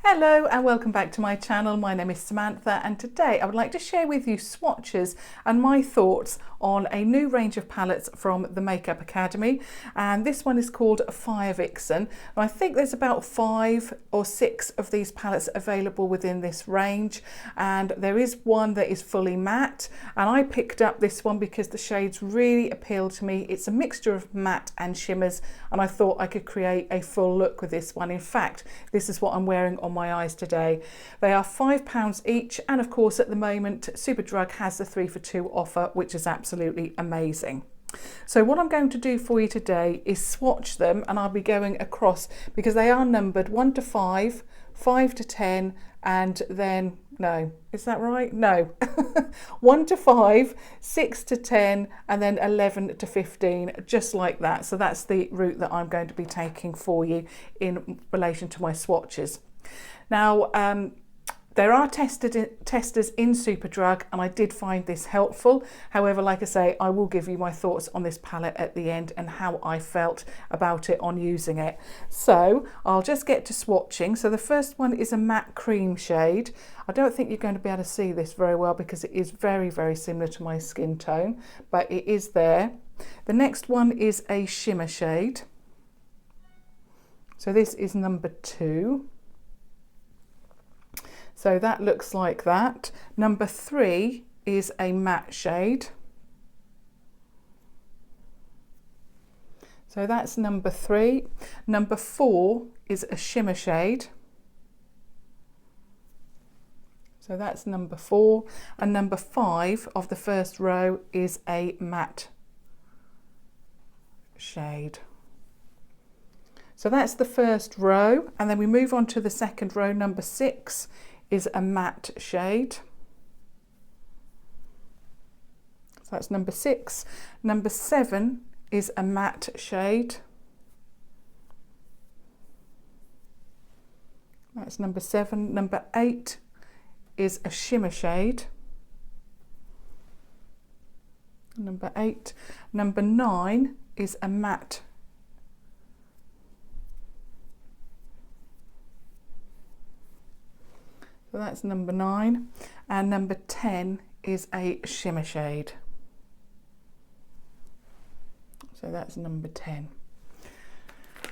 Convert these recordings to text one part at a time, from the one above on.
Hello and welcome back to my channel. My name is Samantha and today I would like to share with you swatches and my thoughts on a new range of palettes from the Makeup Academy, and this one is called Vixen. And I think there's about 5 or 6 of these palettes available within this range, and there is one that is fully matte, and I picked up this one because the shades really appeal to me. It's a mixture of matte and shimmers and I thought I could create a full look with this one. In fact, this is what I'm wearing on my eyes today. They are £5 each, and of course at the moment Superdrug has the 3 for 2 offer, which is absolutely amazing. So what I'm going to do for you today is swatch them, and I'll be going across because they are numbered 1 to 5, 5 to 10, and then no, is that right? No. 1 to 5, 6 to 10, and then 11 to 15, just like that. So that's the route that I'm going to be taking for you in relation to my swatches. Now, there are testers in Superdrug, and I did find this helpful. However, like I say, I will give you my thoughts on this palette at the end and how I felt about it on using it. So I'll just get to swatching. So the first one is a matte cream shade. I don't think you're going to be able to see this very well because it is very, very similar to my skin tone, but it is there. The next one is a shimmer shade. So this is number 2. So that looks like that. Number 3 is a matte shade. So that's number 3. Number 4 is a shimmer shade. So that's number 4. And number 5 of the first row is a matte shade. So that's the first row, and then we move on to the second row. Number 6 is a matte shade. So that's number 6. Number 7 is a matte shade. That's number 7. Number 8 is a shimmer shade. Number 8. Number 9 is a matte . So that's number 9, and number 10 is a shimmer shade. So that's number 10.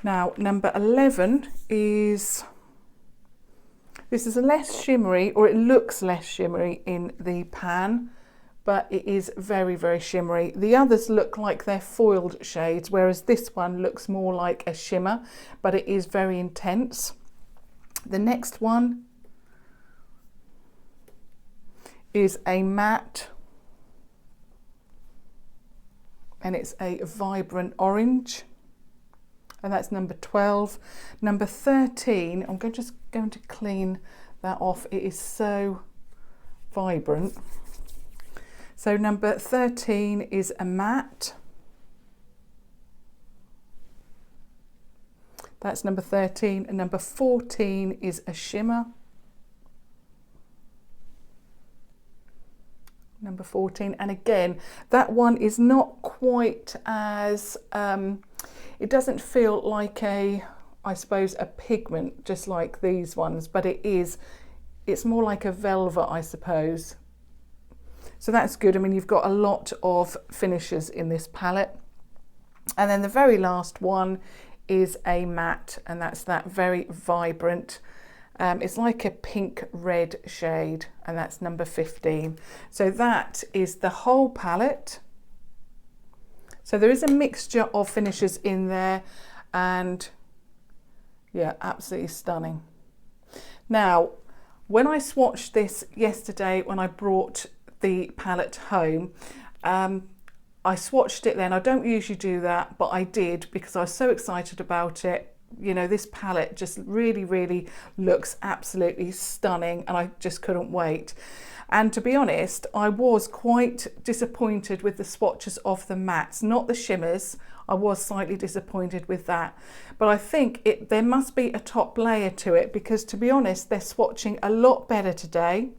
Now number 11 is, this is a less shimmery, or it looks less shimmery in the pan, but it is very, very shimmery. The others look like they're foiled shades, whereas this one looks more like a shimmer, but it is very intense. The next one is a matte, and it's a vibrant orange, and that's number 12. Number 13, I'm just going to clean that off, it is so vibrant. So number 13 is a matte, that's number 13, and number 14 is a shimmer. Number 14, and again that one is not quite as it doesn't feel like I suppose a pigment just like these ones, but it's more like a velvet, I suppose. So that's good. I mean, you've got a lot of finishes in this palette. And then the very last one is a matte, and that's that very vibrant, it's like a pink red shade, and that's number 15. So that is the whole palette. So there is a mixture of finishes in there, and yeah, absolutely stunning. Now, when I swatched this yesterday, when I brought the palette home, I swatched it then. I don't usually do that, but I did because I was so excited about it. You know, this palette just really looks absolutely stunning, and I just couldn't wait. And to be honest, I was quite disappointed with the swatches of the mattes, not the shimmers. I was slightly disappointed with that, but I think there must be a top layer to it, because to be honest, they're swatching a lot better today.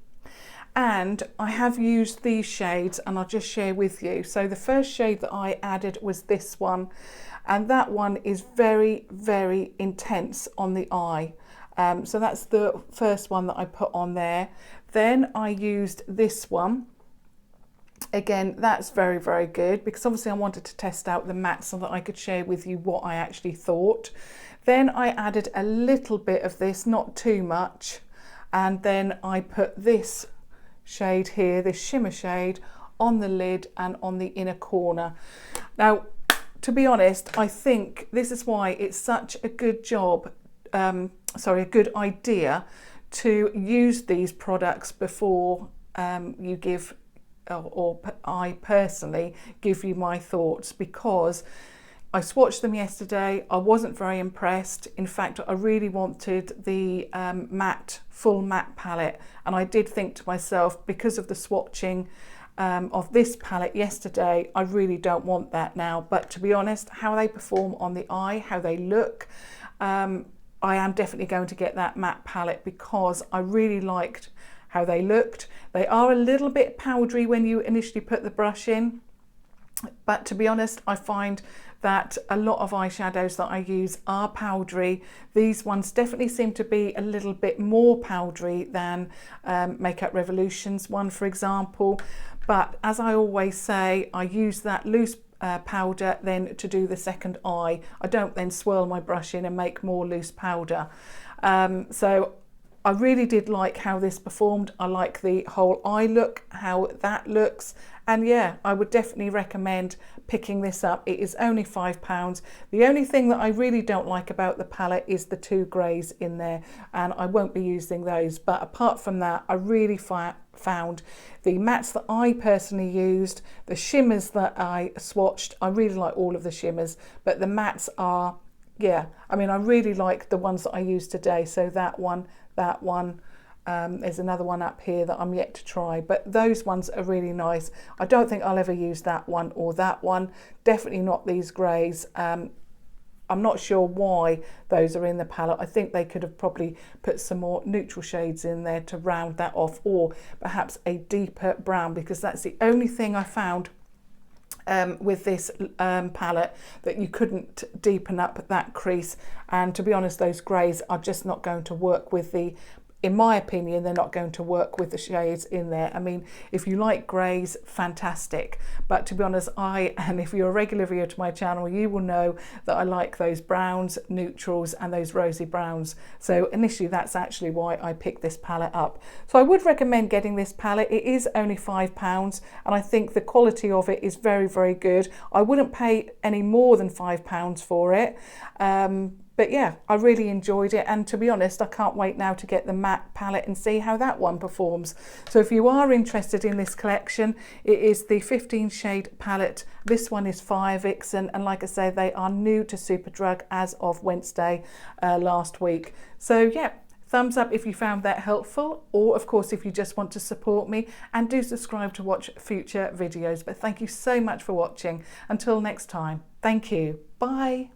And I have used these shades, and I'll just share with you. So the first shade that I added was this one, and that one is very intense on the eye. So that's the first one that I put on there. Then I used this one. Again, that's very, very good, because obviously I wanted to test out the matte so that I could share with you what I actually thought. Then I added a little bit of this, not too much, and then I put this shade here, this shimmer shade, on the lid and on the inner corner. Now, to be honest, I think this is why it's such a good job, a good idea to use these products before you give, or I personally give you my thoughts, because I swatched them yesterday. I wasn't very impressed. In fact, I really wanted the full matte palette, and I did think to myself, because of the swatching of this palette yesterday, I really don't want that now. But to be honest, how they perform on the eye, how they look, I am definitely going to get that matte palette, because I really liked how they looked. They are a little bit powdery when you initially put the brush in, but to be honest, I find that a lot of eyeshadows that I use are powdery. These ones definitely seem to be a little bit more powdery than Makeup Revolution's one, for example. But as I always say, I use that loose powder then to do the second eye. I don't then swirl my brush in and make more loose powder. So I really did like how this performed. I like the whole eye look, how that looks. And yeah, I would definitely recommend picking this up. It is only £5. The only thing that I really don't like about the palette is the two greys in there, and I won't be using those. But apart from that, I really found the mattes that I personally used, the shimmers that I swatched, I really like all of the shimmers, but the mattes are, yeah, I mean, I really like the ones that I used today. So that one, there's another one up here that I'm yet to try, but those ones are really nice. I don't think I'll ever use that one or that one, definitely not these greys. I'm not sure why those are in the palette. I think they could have probably put some more neutral shades in there to round that off, or perhaps a deeper brown, because that's the only thing I found with this palette, that you couldn't deepen up that crease. And to be honest, those greys are just not going to work with the, in my opinion, they're not going to work with the shades in there. I mean, if you like greys, fantastic. But to be honest, and if you're a regular viewer to my channel, you will know that I like those browns, neutrals, and those rosy browns. So initially, that's actually why I picked this palette up. So I would recommend getting this palette. It is only £5, and I think the quality of it is very, very good. I wouldn't pay any more than £5 for it. But yeah, I really enjoyed it, and to be honest, I can't wait now to get the matte palette and see how that one performs. So if you are interested in this collection, it is the 15 shade palette. This one is Fire Vixen, and like I say, they are new to Superdrug as of Wednesday last week. So yeah, thumbs up if you found that helpful, or of course if you just want to support me, and do subscribe to watch future videos. But thank you so much for watching. Until next time, thank you. Bye.